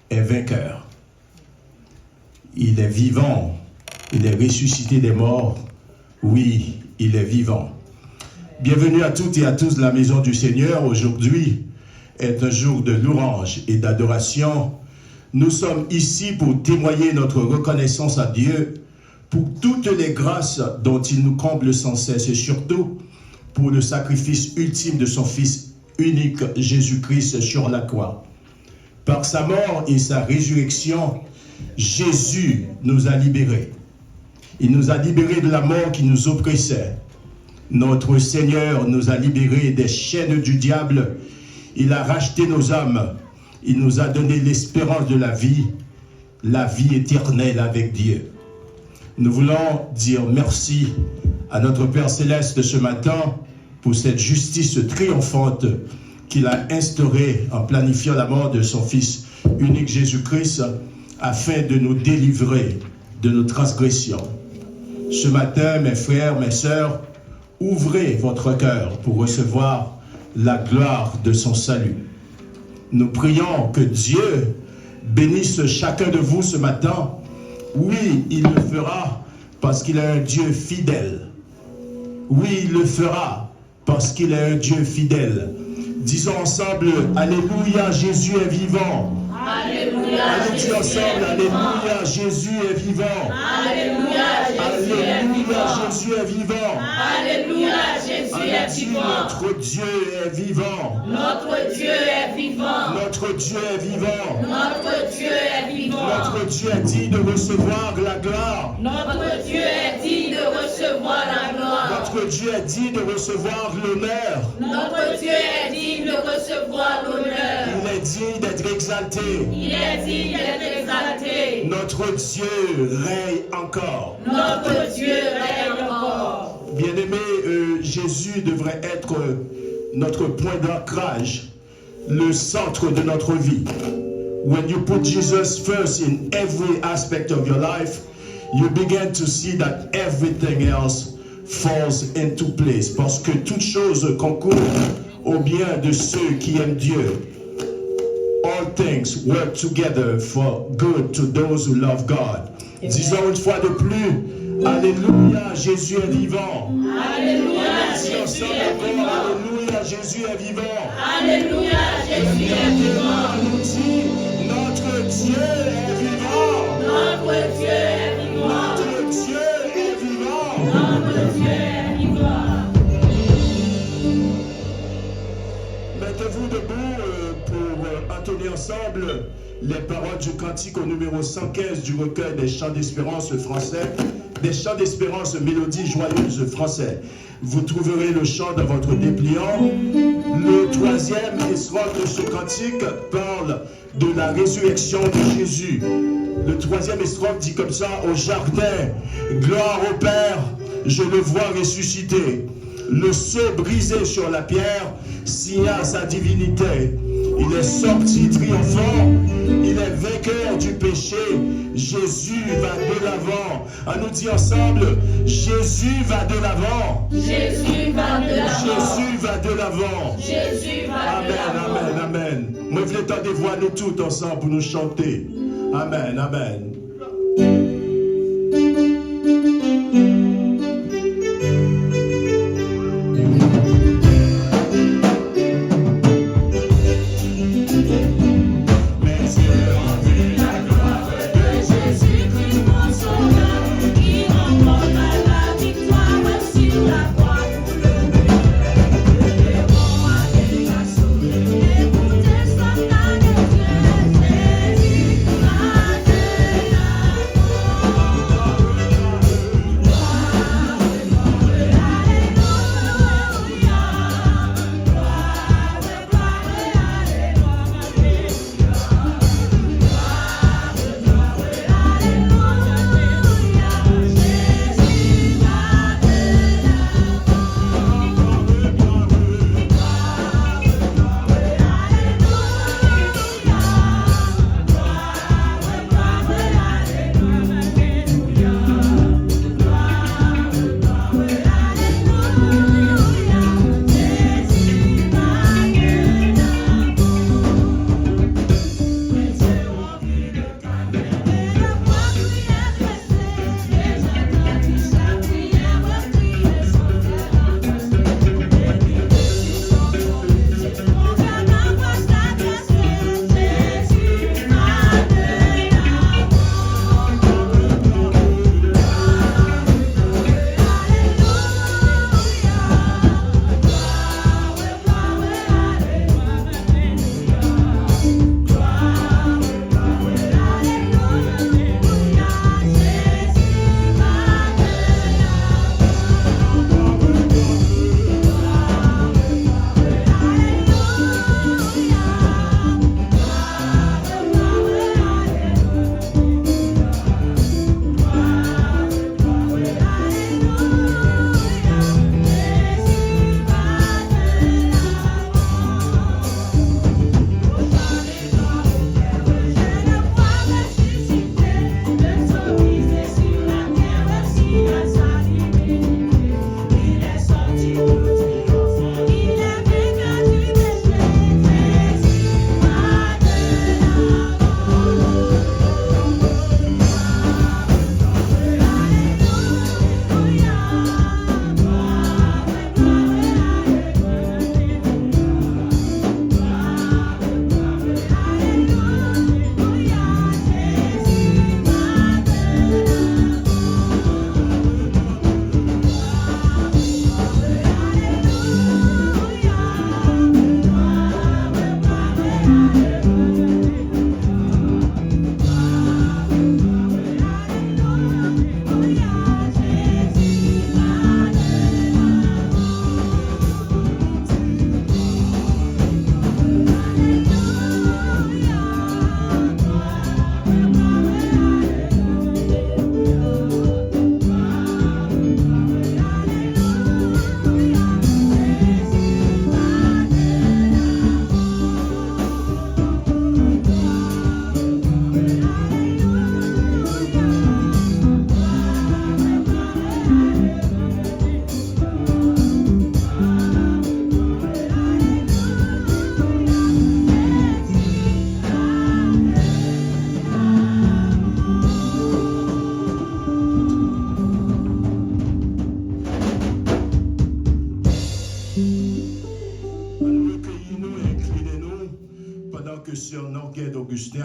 est vainqueur. Il est vivant. Il est ressuscité des morts. Oui, il est vivant. Bienvenue à toutes et à tous de la maison du Seigneur. Aujourd'hui est un jour de louange et d'adoration. Nous sommes ici pour témoigner notre reconnaissance à Dieu pour toutes les grâces dont il nous comble sans cesse et surtout pour le sacrifice ultime de son Fils unique Jésus-Christ sur la croix. Par sa mort et sa résurrection, Jésus nous a libérés. Il nous a libérés de la mort qui nous oppressait. Notre Seigneur nous a libérés des chaînes du diable. Il a racheté nos âmes. Il nous a donné l'espérance de la vie éternelle avec Dieu. Nous voulons dire merci à notre Père Céleste ce matin pour cette justice triomphante qu'il a instaurée en planifiant la mort de son Fils unique Jésus-Christ afin de nous délivrer de nos transgressions. Ce matin, mes frères, mes sœurs, ouvrez votre cœur pour recevoir la gloire de son salut. Nous prions que Dieu bénisse chacun de vous ce matin. Oui, il le fera parce qu'il est un Dieu fidèle. Oui, il le fera parce qu'il est un Dieu fidèle. Disons ensemble, Alléluia, Jésus est vivant. Alléluia, allons dire ensemble, Alléluia, Jésus est vivant. Alléluia, Jésus est vivant. Alléluia, Jésus est vivant. Notre Dieu est vivant. Notre Dieu est vivant. Notre Dieu est vivant. Notre Dieu est vivant. Notre Dieu est dit de recevoir la gloire. Notre Dieu est dit de recevoir la gloire. Notre Dieu est dit de recevoir l'honneur. Notre Dieu est dit de recevoir l'honneur. Il est dit d'être exalté. Il est dit d'être exalté. Notre Dieu règne encore. Notre Dieu règne encore. Bien-aimé, Jésus devrait être notre point d'ancrage, le centre de notre vie. When you put Jesus first in every aspect of your life, you begin to see that everything else falls into place. Parce que toute chose concourt au bien de ceux qui aiment Dieu. All things work together for good to those who love God. Disons une fois de plus, Alléluia, Jésus est vivant. Alléluia, Jésus est vivant. Alléluia, Jésus est vivant. Alléluia, Jésus est vivant. Nous dit, notre Dieu est vivant. Notre Dieu est vivant. Notre Dieu est vivant. Notre Dieu est vivant. Mettez-vous debout pour entonner ensemble les paroles du cantique au numéro 115 du recueil des chants d'espérance français, des chants d'espérance mélodies joyeuses français. Vous trouverez le chant dans votre dépliant. Le troisième strophe de ce cantique parle de la résurrection de Jésus. Le troisième strophe dit comme ça: au jardin, gloire au Père, je le vois ressusciter. Le sceau brisé sur la pierre signa sa divinité. Il est sorti triomphant, il est vainqueur du péché. Jésus va de l'avant. On nous dit ensemble, Jésus va de l'avant. Jésus va de l'avant. Jésus va de l'avant. Jésus va de l'avant. Amen, amen, amen. Moi, je voulais tendre des voix nous toutes ensemble pour nous chanter. Amen, amen. Écoutez,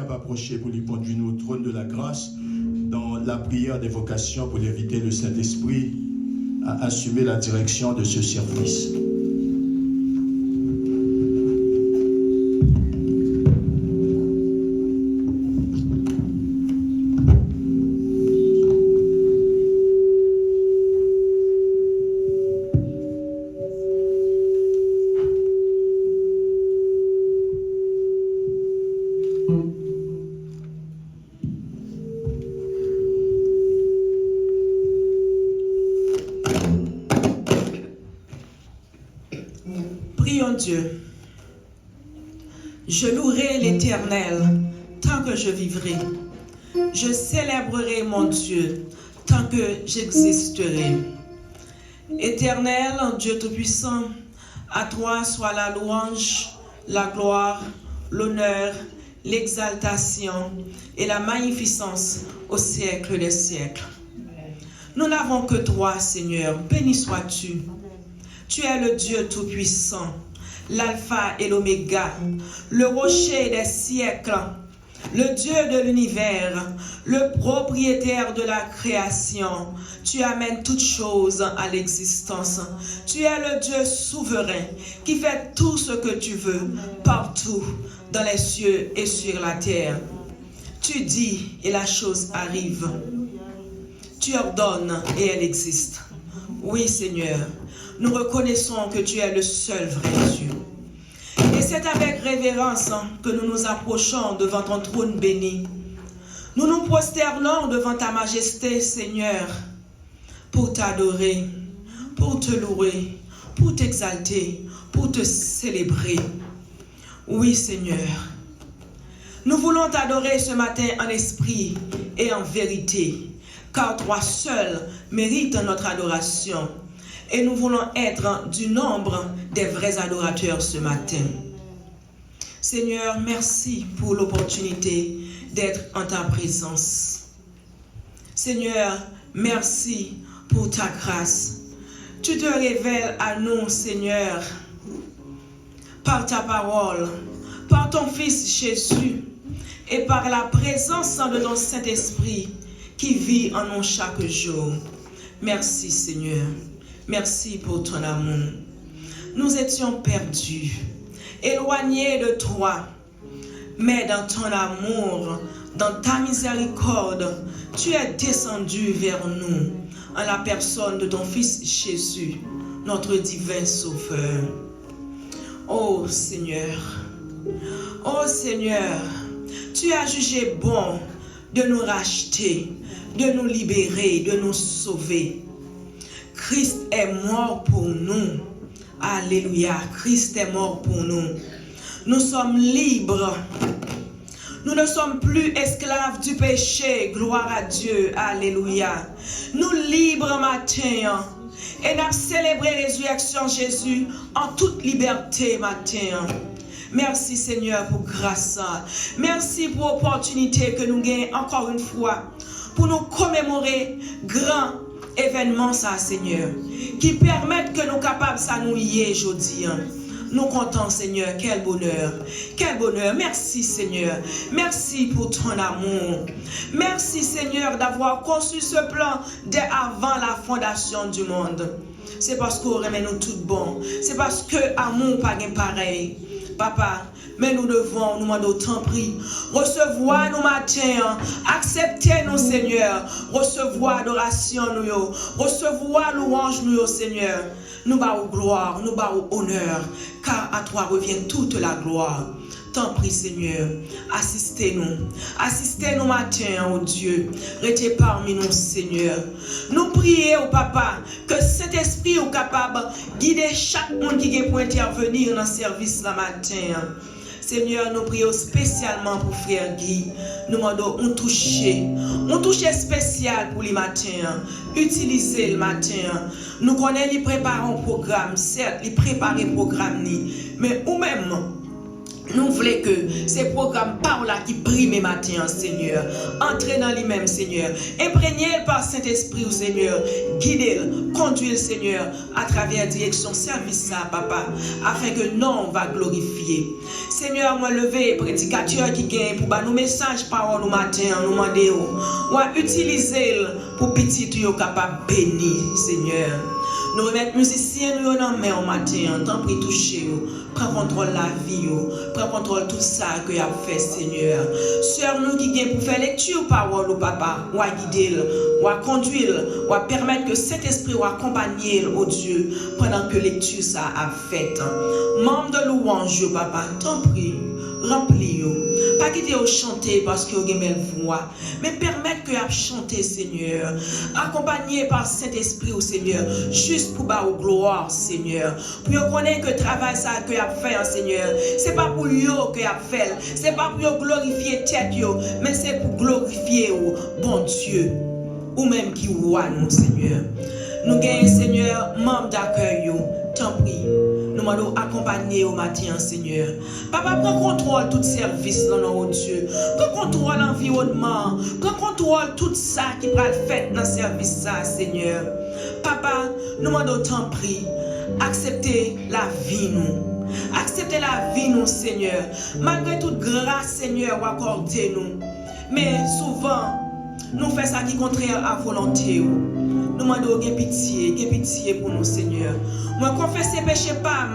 va approcher pour lui conduire au trône de la grâce dans la prière d'évocation pour inviter le Saint-Esprit à assumer la direction de ce service. Prions Dieu. Je louerai l'Éternel tant que je vivrai. Je célébrerai mon Dieu tant que j'existerai. Éternel, Dieu Tout-Puissant, à toi soit la louange, la gloire, l'honneur, l'exaltation et la magnificence au siècle des siècles. Nous n'avons que toi, Seigneur, béni sois-tu. Tu es le Dieu Tout-Puissant, l'Alpha et l'Oméga, le rocher des siècles, le Dieu de l'univers, le propriétaire de la création. Tu amènes toutes choses à l'existence. Tu es le Dieu souverain qui fait tout ce que tu veux, partout, dans les cieux et sur la terre. Tu dis et la chose arrive. Tu ordonnes et elle existe. Oui, Seigneur. Nous reconnaissons que tu es le seul vrai Dieu. Et c'est avec révérence que nous nous approchons devant ton trône béni. Nous nous prosternons devant ta majesté, Seigneur, pour t'adorer, pour te louer, pour t'exalter, pour te célébrer. Oui, Seigneur. Nous voulons t'adorer ce matin en esprit et en vérité, car toi seul mérites notre adoration. Et nous voulons être du nombre des vrais adorateurs ce matin. Seigneur, merci pour l'opportunité d'être en ta présence. Seigneur, merci pour ta grâce. Tu te révèles à nous, Seigneur, par ta parole, par ton Fils Jésus et par la présence de ton Saint-Esprit qui vit en nous chaque jour. Merci, Seigneur. Merci pour ton amour. Nous étions perdus, éloignés de toi, mais dans ton amour, dans ta miséricorde, tu es descendu vers nous en la personne de ton Fils Jésus, notre divin Sauveur. Oh Seigneur, tu as jugé bon de nous racheter, de nous libérer, de nous sauver. Christ est mort pour nous. Alléluia. Christ est mort pour nous. Nous sommes libres. Nous ne sommes plus esclaves du péché. Gloire à Dieu. Alléluia. Nous libres matin. Et nous célébrons la résurrection de Jésus en toute liberté matin. Merci Seigneur pour grâce. Merci pour l'opportunité que nous gagnons encore une fois pour nous commémorer grand événement ça, Seigneur, qui permettent que nous capables ça nous y est aujourd'hui. Nous comptons, Seigneur, quel bonheur, quel bonheur. Merci, Seigneur. Merci pour ton amour. Merci, Seigneur, d'avoir conçu ce plan dès avant la fondation du monde. C'est parce qu'on remet nous tout bon. C'est parce que amour pas pareil. Papa, mais nous devons, nous demandons tant pris, recevoir nos matins, accepter nos Seigneur, recevoir adoration nous, recevoir louange nous, Seigneur. Nous bâons gloire, nous bâons honneur, car à toi revient toute la gloire. Tant prie, Seigneur, assistez-nous matin, oh Dieu, restez parmi nous, Seigneur. Nous prions, oh Papa, que cet esprit est capable de guider chaque monde qui est pour intervenir dans le service la matin. Seigneur, nous prions spécialement pour frère Guy. Nous demandons un toucher spécial pour les matins. Utilisez le matin. Nous connaissons, les préparer un programme, certes, les préparer un programme, mais ou même, Nous voulons que ces programmes par là qui brillent mes matins, Seigneur. Entrez dans lui-même, Seigneur. Imprégnez par Saint-Esprit, Seigneur. Guidez-le, conduisez, Seigneur, à travers la direction service, ça, Papa, afin que non, on va glorifier. Seigneur, moi lever, prédicateur qui gagne pour nous messages par nous matin, nous demander, ou à utiliser pour petit tu capable bénir, Seigneur. Nous remettons musiciens nous dans main au matin, tant pis toucher, prends contrôle la vie, prends contrôle tout ça que tu as fait, Seigneur. Sœur nous qui gagne pour faire lecture parole, Papa, ou à guider, ou à conduire, ou à permettre que cet esprit ou accompagner au Dieu pendant que lecture ça a fait. Membre de louange, Papa, tant pis, remplis. Pas quitter au chanter parce que vous avez belle voix, mais permettre que vous chanter, Seigneur. Accompagné par Saint-Esprit, au Seigneur, juste pour bas au gloire, Seigneur. Pour vous connaître que le travail ça que vous avez fait, Seigneur, c'est pas pour vous que vous avez fait, c'est pas pour vous glorifier tête, mais c'est pour glorifier bon Dieu, ou même qui voit nous, Seigneur. Nous gagnons, Seigneur, membre d'accueil, tant pis. Nous allons accompagner au matin, Seigneur. Papa, prends contrôle tout service dans notre Dieu. Prends contrôle l'environnement. Prends contrôle tout ça qui va être fait dans le service, ça, Seigneur. Papa, nous allons t'en prier. Accepter la vie, nous. Accepter la vie, nous, Seigneur. Malgré toute grâce, Seigneur, accordez nous. Mais souvent, nous faisons ça qui est contraire à volonté. Nous demandons pitié pour nous, Seigneur. Moi, confesser péché pas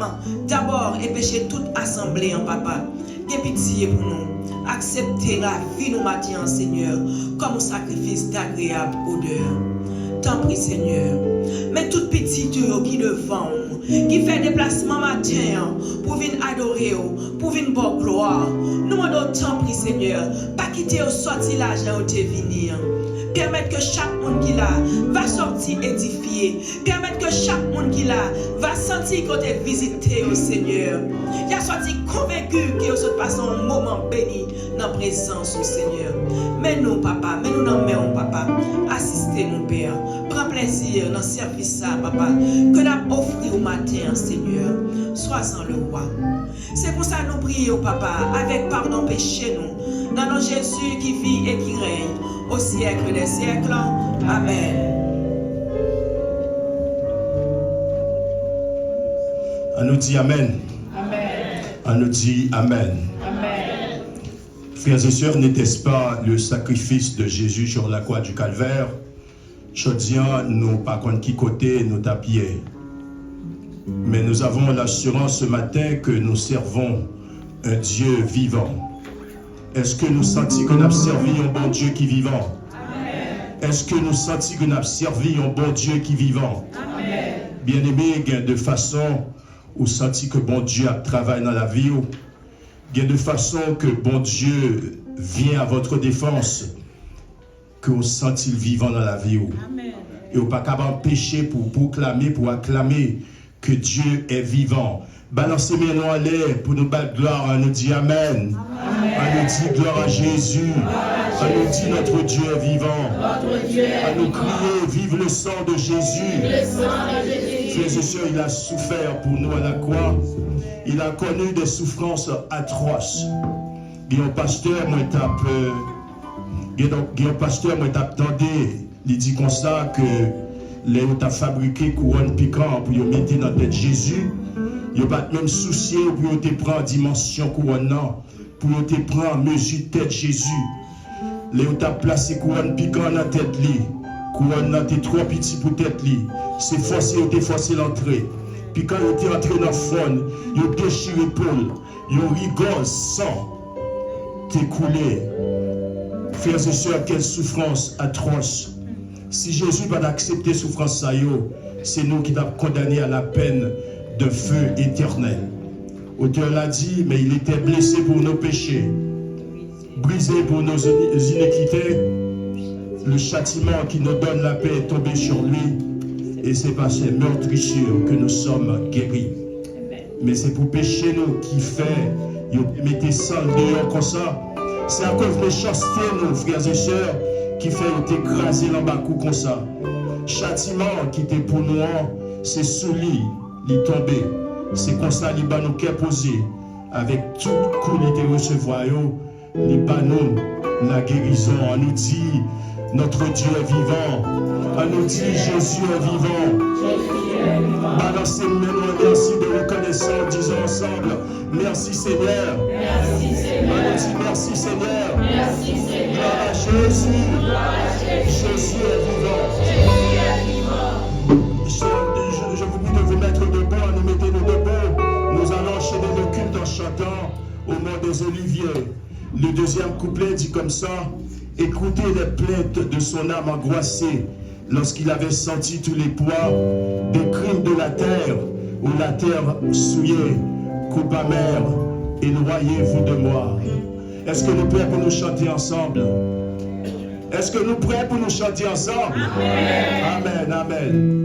d'abord et péché toute assemblée, Papa. Pitié pour nous. Accepter la vie nous matin, Seigneur, comme un sacrifice d'agréable odeur. Tant pis, Seigneur. Mais toute petite qui devant, qui fait déplacement matin pour venir adorer, pour venir voir gloire. Nous demandons tant pis, Seigneur. Pas quitter au sortir l'argent où tu venir. Permettre que chaque monde qui là va sortir édifié. Permettre que chaque monde qui là va sentir qu'on est visité au Seigneur. Il a sorti convaincu qu'il se passe un moment béni dans la présence au Seigneur. Mais nous, Papa, mais nous n'en mettons, Papa. Assistez, mon Père. Prends plaisir dans le service, ça, Papa, que nous avons offert au matin, Seigneur. Sois-en le roi. C'est pour ça que nous prions, Papa, avec pardon péché nous. Dans nos Jésus qui vit et qui règne au siècle des siècles. Amen. On nous dit Amen. Amen. On nous dit Amen. Amen. Frères et sœurs, n'était-ce pas le sacrifice de Jésus sur la croix du Calvaire? Chaudian, nous, par contre, qui côté nous tapier. Mais nous avons l'assurance ce matin que nous servons un Dieu vivant. Est-ce que nous sentons que nous avons servi un bon Dieu qui est vivant? Amen. Est-ce que nous sentons que nous avons servi un bon Dieu qui est vivant? Amen. Bien-aimés, de façon où sentez que bon Dieu travaille dans la vie, de façon que bon Dieu vient à votre défense, que vous sentez vivant dans la vie. Amen. Et vous n'êtes pas capable d'empêcher pour proclamer, pour acclamer que Dieu est vivant. Balancez mes noms à l'air pour nous battre gloire. On nous dit Amen. On nous dit gloire à Jésus. On nous dit notre Dieu est vivant. On nous crier vive le sang de Jésus. Frères et sœurs, il a souffert pour nous à la croix. Il a connu des souffrances atroces. Guillaume Pasteur, moi t'attendais. Il dit comme ça que les où t'as fabriqué couronne piquant pour mettre dans la tête Jésus. Il n'y a pas même souci pour te prendre dimension couronne, pour te prendre mesure tête Jésus. Les où t'as placé couronne piquant dans la tête li. Couronne t'es trop petit pour tête li. C'est forcé l'entrée. Puis quand il est entré dans le fond, il déchiré l'épaule, il rigole sang t'es coulé. Frères et sœurs, quelle souffrance atroce. Si Jésus va accepter souffrance ça, c'est nous qui t'avons condamné à la peine de feu éternel. L'auteur l'a dit, mais il était blessé pour nos péchés, brisé pour nos iniquités. Le châtiment qui nous donne la paix est tombé sur lui. Et c'est par ces meurtrissures que nous sommes guéris. Mais c'est pour pécher nous qui fait, mettez ça dehors comme ça. C'est à cause de méchanceté, nos frères et sœurs, qui fait t'écraser dans bas coup comme ça. Châtiment qui était pour nous, c'est sous lui, il tombé. C'est comme ça, il va nous posé. avec tout coup de recevoir, les panneaux, la guérison, on nous dit notre Dieu est vivant, on nous dit Jésus est vivant. Balancez maintenant, merci de reconnaissance, disons ensemble, merci Seigneur. Merci Seigneur. On nous dit merci Seigneur. Merci Seigneur. Gloire à Jésus. Gloire à Jésus. Jésus est vivant. Jésus est vivant. Je vous prie de vous mettre debout, nous mettez-nous debout. Nous allons enchaîner le culte en chantant au nom des Oliviers. Le deuxième couplet dit comme ça: écoutez les plaintes de son âme angoissée lorsqu'il avait senti tous les poids des crimes de la terre, où la terre souillée, coupe amère, éloignez-vous de moi. Est-ce que nous prêts pour nous chanter ensemble? Est-ce que nous prêts pour nous chanter ensemble? Amen, amen, amen.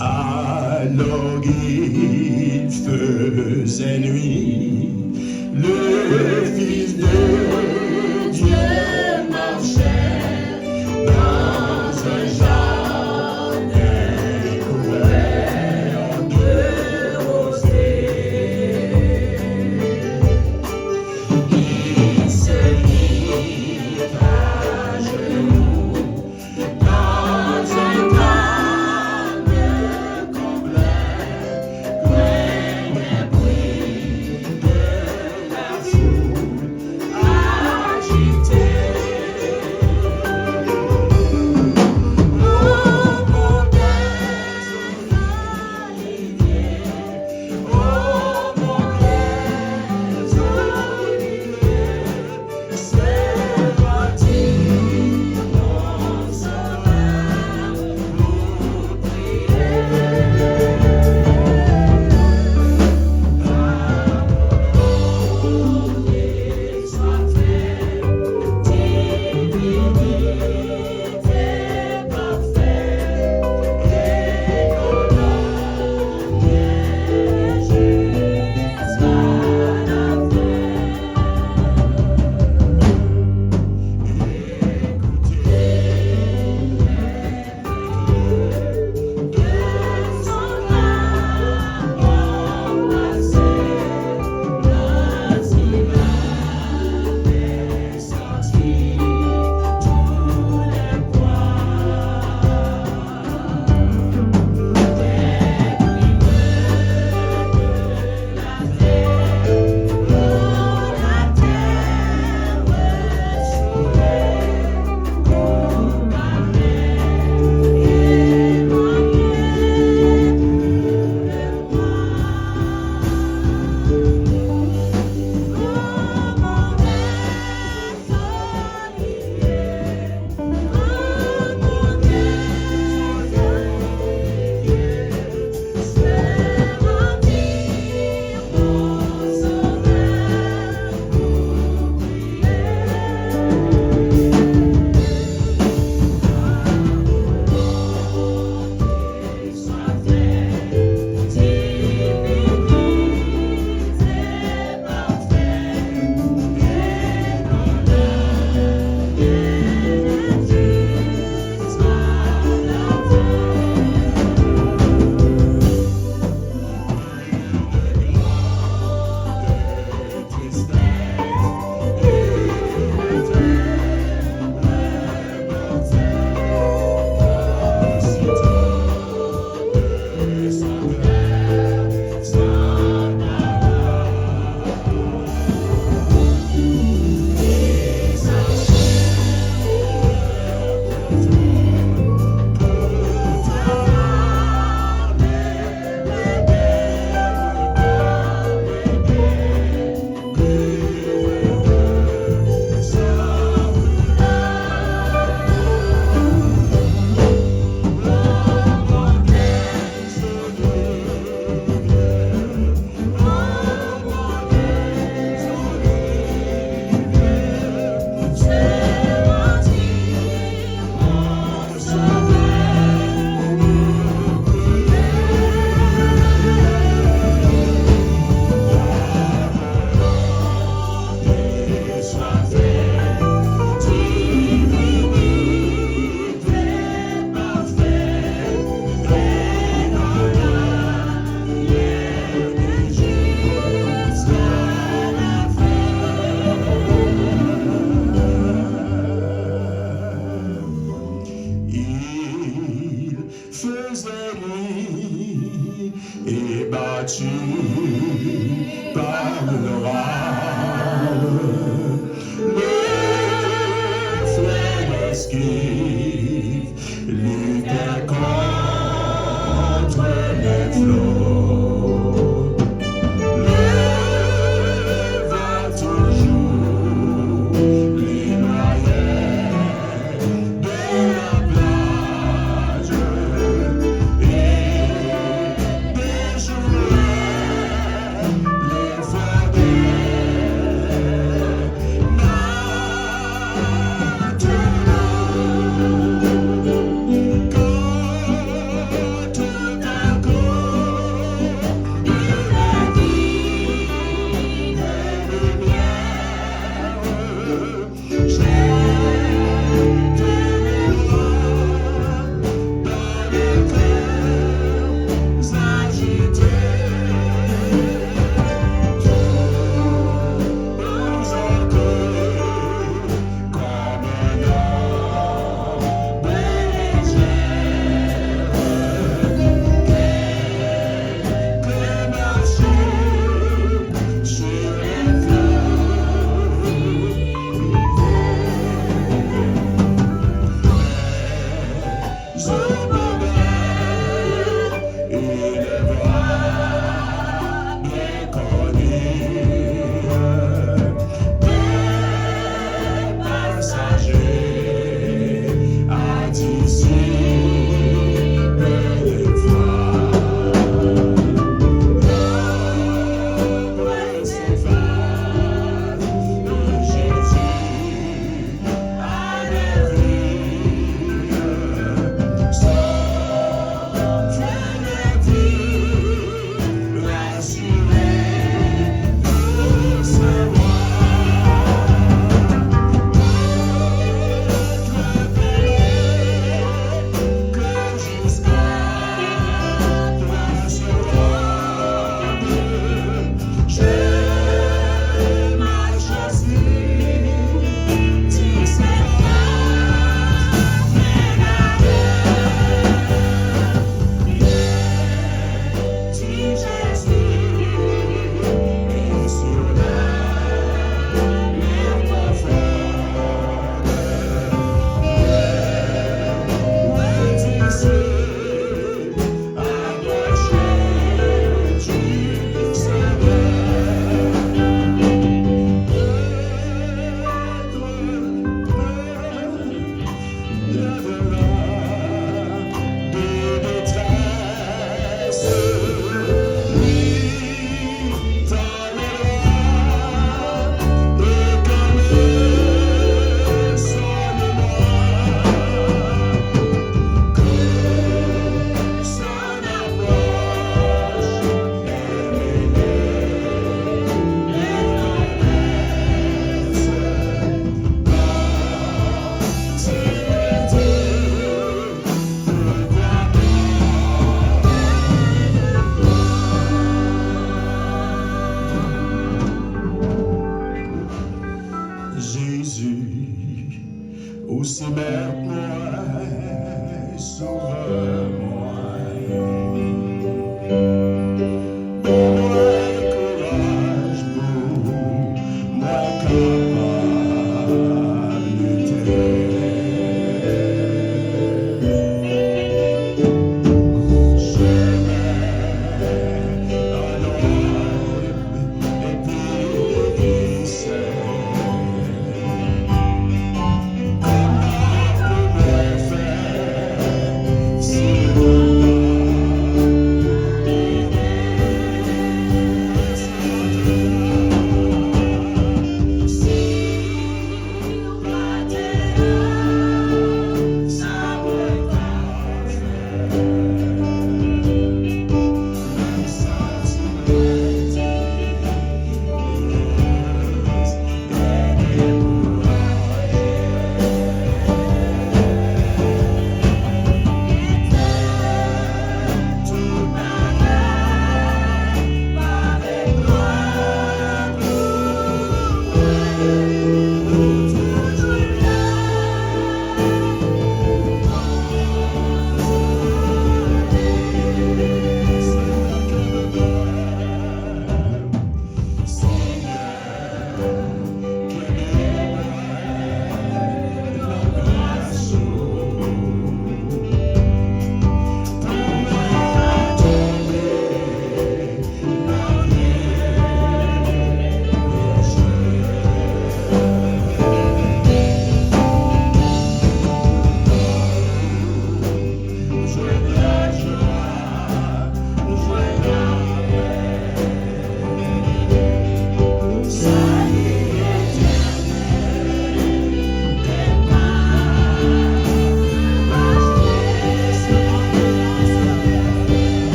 Alors il faisait nuit, le Fils de Dieu marchait dans un jardin couvert de rosée. Il se mit à genoux dans un calme complet, loin des bruits de la foule agitée. Au mon Dieu, Olivier, oh mon Dieu, Olivier, c'est parti, mon sauveur, pour prier. battu par l'orage. Le fleuve esquive, luttait contre les flots. Le vent toujours les noyait de la plage et déjouait les vagues.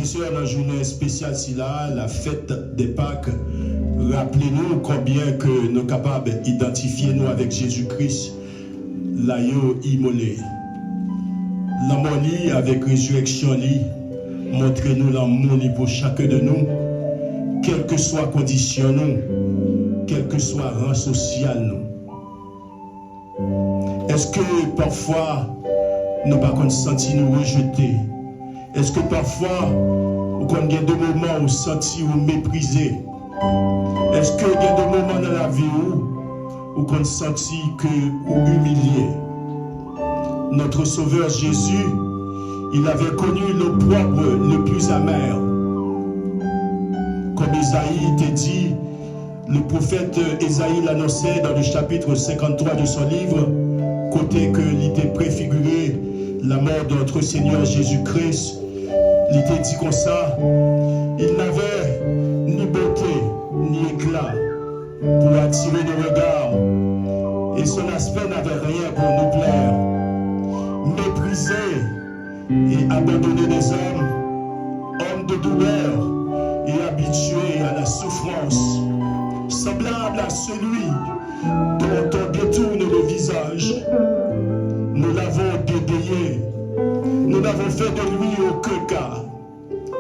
sœurs, dans la journée spéciale, la fête des Pâques, rappelez-nous combien que nous sommes capables d'identifier nous avec Jésus-Christ, l'agneau immolé. L'amour avec résurrection, montrez-nous l'amour pour chacun de nous, quelle que soit la condition, quel que soit le rang social. Est-ce que parfois, nous ne pas senti nous rejeter? Est-ce que parfois, nous avons des moments où senti ou méprisé? Est-ce qu'il y a des moments dans la vie où nous avons senti que ou humilié? Notre Sauveur Jésus, il avait connu le poivre le plus amer. Comme Isaïe t'a dit, le prophète Isaïe l'annonçait dans le chapitre 53 de son livre, côté que il était préfiguré la mort de notre Seigneur Jésus-Christ. Il était dit comme ça, il n'avait ni beauté ni éclat pour attirer nos regards, et son aspect n'avait rien pour nous plaire. Méprisé et abandonné des hommes de douleur et habitué à la souffrance, semblable à celui dont on détourne le visage. Nous l'avons dédayé, nous n'avons fait de lui aucun cas.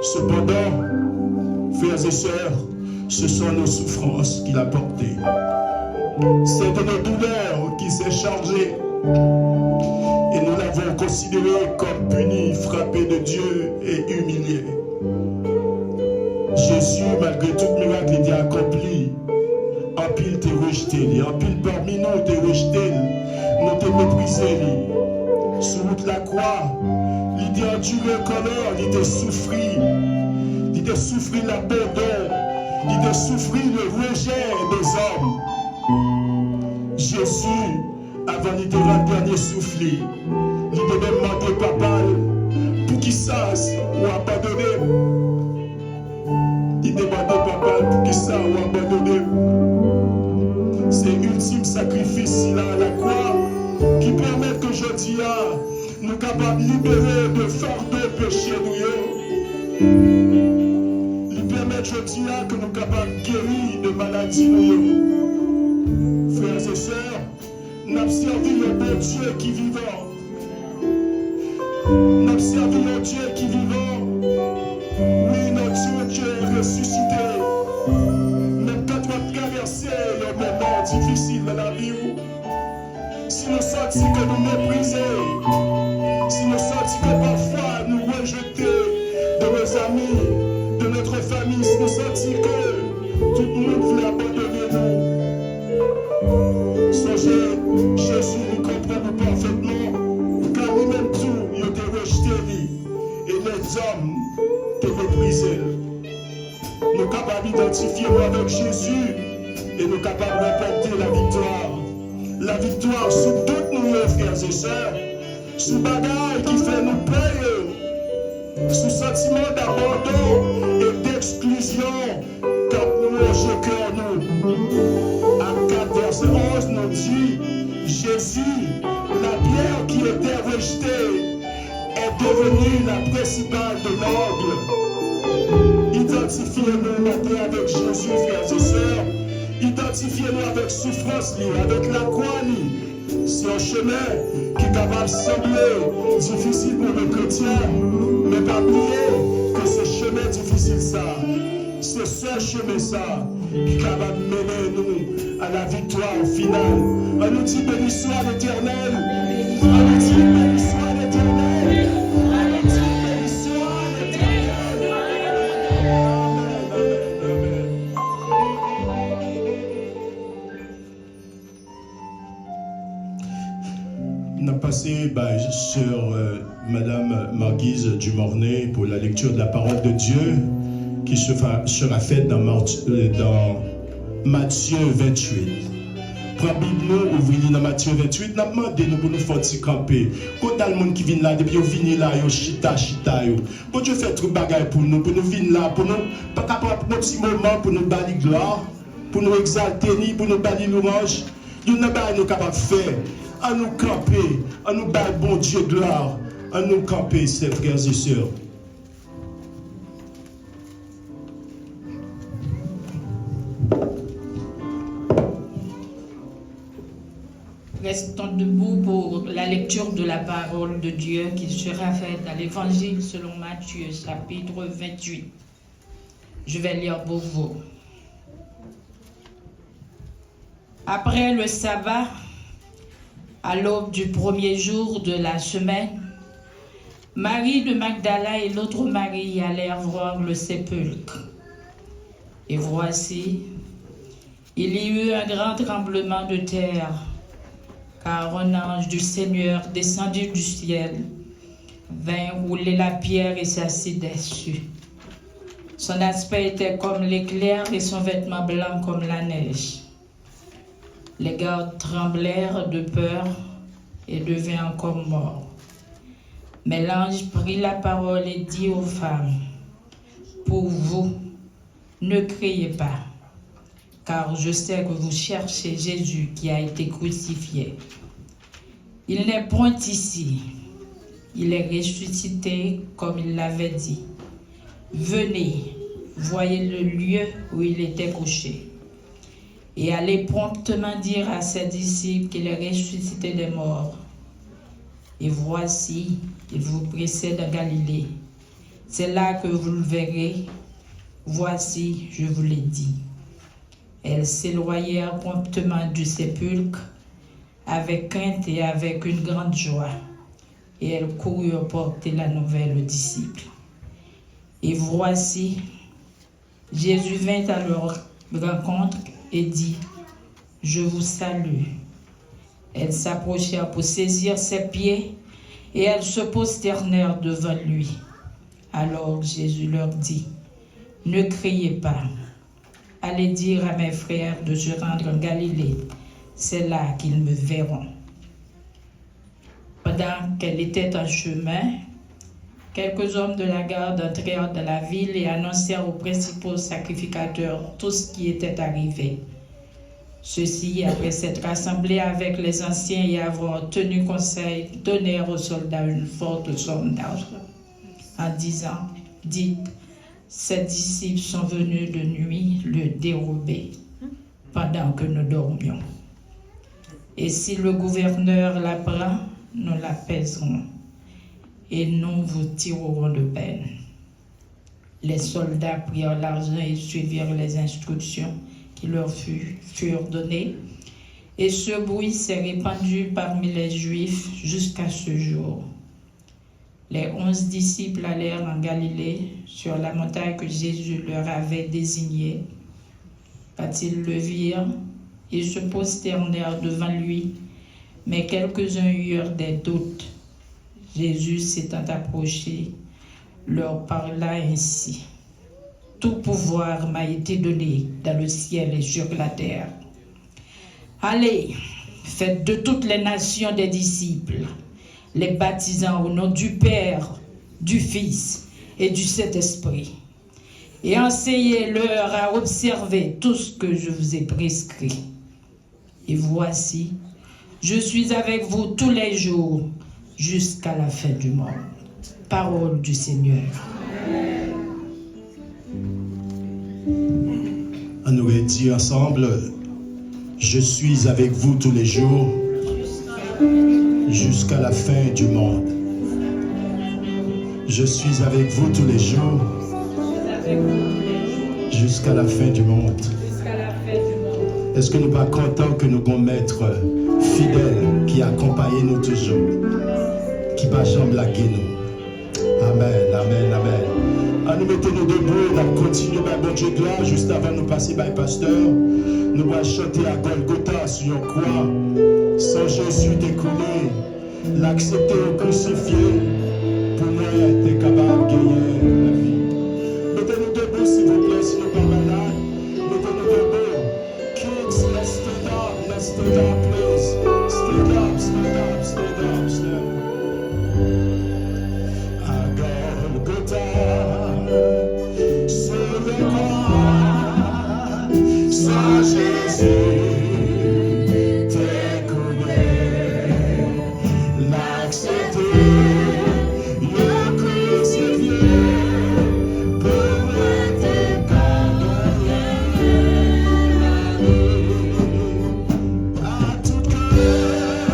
Cependant, frères et sœurs, ce sont nos souffrances qu'il a portées. C'est de nos douleurs qu'il s'est chargé. Et nous l'avons considéré comme puni, frappé de Dieu et humilié. Jésus, malgré tout miracle, il a accompli. En pile t'es rejeté, en pile parmi nous t'es rejeté, nous t'es méprisé. Sur la croix, il t'a enduré colère, il t'a souffri. Il t'a souffri l'abandon, il t'a souffri le rejet des hommes. Jésus, avant de te rendre dernier souffle, il te demandé papa pour qu'il sache ou abandonner. Il demandait papa pour qu'il sache ou abandonner. C'est l'ultime sacrifice là à la croix qui permet que je dis nous capables de libérer de fardeau péché nous. Il permet je dis que nous capables de guérir de maladies nous. Frères et sœurs, nous avons servi le bon Dieu qui est vivant. Nous avons servi le Dieu qui est vivant. Oui, notre Dieu est ressuscité. Même quand tu vas traverser le moment difficile de la vie, si nous sentons que nous méprisons, si nous sentons que parfois nous rejetons de nos amis, de notre famille, si nous sentons que tout le monde voulait abandonner nous, songez, Jésus nous comprend parfaitement, car nous-mêmes tout, il a rejeté et les hommes te méprisé. Nous sommes capables d'identifier avec Jésus et nous sommes capables de remporter la victoire. La victoire sur toutes nos frères et sœurs, sous bagaille qui fait nous payer, sous sentiment d'abandon et d'exclusion, car nous au cœur nous. À 4 verset 11 nous dit, Jésus, la pierre qui était rejetée, est devenue la principale de l'angle. Identifiez-nous maintenant avec Jésus, frères et sœurs. Identifiez-nous avec souffrance, avec la croix. C'est un chemin qui est capable de sembler difficile pour le chrétien, mais pas oublier que ce chemin difficile, ça, c'est ce chemin, ça, qui est capable de mener nous à la victoire finale. On nous dit béni soit l'Éternel. On nous dit béni soit l'Éternel. On a passé sur Madame Marguise Dumornay pour la lecture de la parole de Dieu qui sera faite dans Matthieu 28. Prends Bible nous, ouvrez dans Matthieu 28, nous demandé nous pour nous faire camper. Quand il y a le monde qui vient là, depuis qu'ils viennent là, ils chita. Bon Dieu fait tout bagaille pour nous venir là, pour nous, pas capable pour nos petits moments, pour nous bâler gloire, pour nous exalter, pour nous bâler louange. Il y a des nous capables de faire. À nous camper, à nous battre bon Dieu gloire, à nous camper, ses frères et sœurs. restons debout pour la lecture de la parole de Dieu qui sera faite dans l'Évangile selon Matthieu, chapitre 28. Je vais lire pour vous. Après le sabbat, à l'aube du premier jour de la semaine, Marie de Magdala et l'autre Marie allèrent voir le sépulcre. Et voici, il y eut un grand tremblement de terre, car un ange du Seigneur descendit du ciel, vint rouler la pierre et s'assit dessus. Son aspect était comme l'éclair et son vêtement blanc comme la neige. Les gardes tremblèrent de peur et devinrent comme morts. Mais l'ange prit la parole et dit aux femmes, « Pour vous, ne criez pas, car je sais que vous cherchez Jésus qui a été crucifié. Il n'est point ici, il est ressuscité comme il l'avait dit. Venez, voyez le lieu où il était couché. Et allez promptement dire à ses disciples qu'il est ressuscité des morts. Et voici, il vous précède en Galilée. C'est là que vous le verrez. Voici, je vous l'ai dit. » Elles s'éloignèrent promptement du sépulcre avec crainte et avec une grande joie. Et elles coururent porter la nouvelle aux disciples. Et voici, Jésus vint à leur rencontre et dit, « Je vous salue. » Elles s'approchèrent pour saisir ses pieds et elles se prosternèrent devant lui. Alors Jésus leur dit, « Ne criez pas. Allez dire à mes frères de se rendre en Galilée. C'est là qu'ils me verront. » Pendant qu'elle était en chemin, quelques hommes de la garde entrèrent dans la ville et annoncèrent aux principaux sacrificateurs tout ce qui était arrivé. Ceux-ci, après s'être rassemblés avec les anciens et avoir tenu conseil, donnèrent aux soldats une forte somme d'argent en disant, « Dites, ces disciples sont venus de nuit le dérober pendant que nous dormions. Et si le gouverneur l'apprend, nous l'apaiserons et nous vous tirerons de peine. » Les soldats prirent l'argent et suivirent les instructions qui leur furent données, et ce bruit s'est répandu parmi les Juifs jusqu'à ce jour. Les 11 disciples allèrent en Galilée, sur la montagne que Jésus leur avait désignée. Quand ils le virent, ils se prosternèrent devant lui, mais quelques-uns eurent des doutes. Jésus s'étant approché, leur parla ainsi. « Tout pouvoir m'a été donné dans le ciel et sur la terre. Allez, faites de toutes les nations des disciples, les baptisant au nom du Père, du Fils et du Saint-Esprit, et enseignez-leur à observer tout ce que je vous ai prescrit. Et voici, je suis avec vous tous les jours jusqu'à la fin du monde. » Parole du Seigneur. On aurait dit ensemble, je suis avec vous tous les jours jusqu'à la fin du monde. Je suis avec vous tous les jours jusqu'à la fin du monde. Est-ce que nous pas contents que nous avons maître fidèle qui accompagne nous toujours, qui pas jamais blaguer nous? Amen, amen, amen. À nous mettons nous debout, on va continuer par bon Dieu gloire. Juste avant de nous passer par le pasteur, nous allons chanter à Golgotha sur une croix. Sans Jésus découlé, l'accepter au crucifié, pour moi, t'es capable de gagner la vie. Mettez-nous debout, s'il vous plaît, si nous pas malades. Mettez-nous debout. Kids, let's stand up, please. Stand up, stand up, stand up, stand up. Sur le croix, sans Jésus, t'écouler, l'accepter, le crucifié, pour moi t'es pardonné la vie, à tout cœur.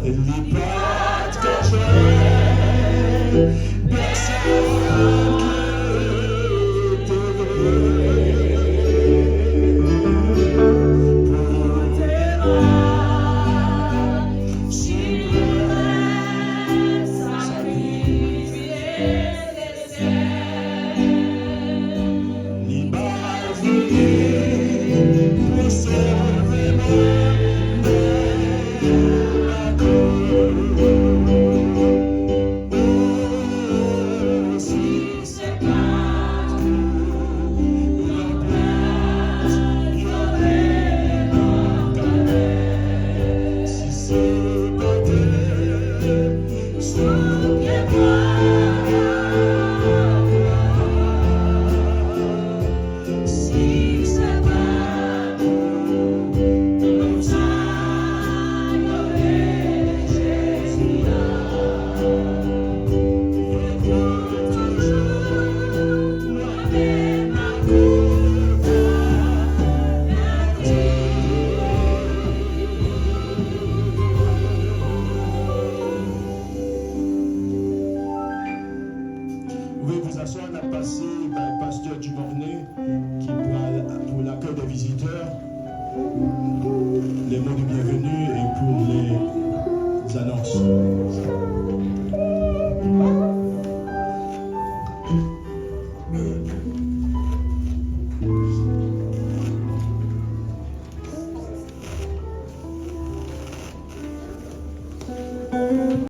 Lipat caché, personne qui Vous pouvez vous asseoir, on a passé par le pasteur Dumornay qui pour l'accueil des visiteurs, les mots de bienvenue et pour les annonces.